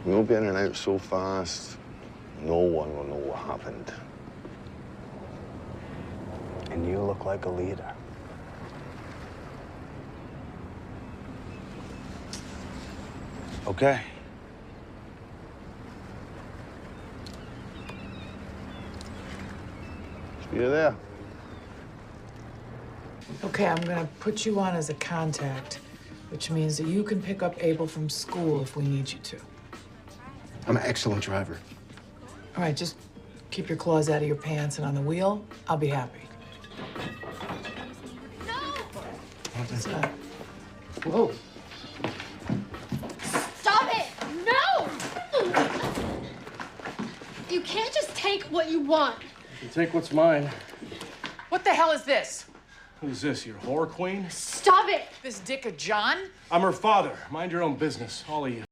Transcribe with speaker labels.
Speaker 1: We'll be in and out so fast, no one will know what happened.
Speaker 2: And you look like a leader. Okay.
Speaker 1: See you there.
Speaker 3: Okay, I'm gonna put you on as a contact, which means that you can pick up Abel from school if we need you to.
Speaker 2: I'm an excellent driver.
Speaker 3: All right, just keep your claws out of your pants and on the wheel. I'll be happy. What's that? Whoa.
Speaker 4: Stop it! No! You can't just take what you want.
Speaker 5: You take what's mine.
Speaker 3: What the hell is this?
Speaker 5: Who's this, your whore queen?
Speaker 4: Stop it!
Speaker 3: This dick of John?
Speaker 5: I'm her father. Mind your own business, all of you.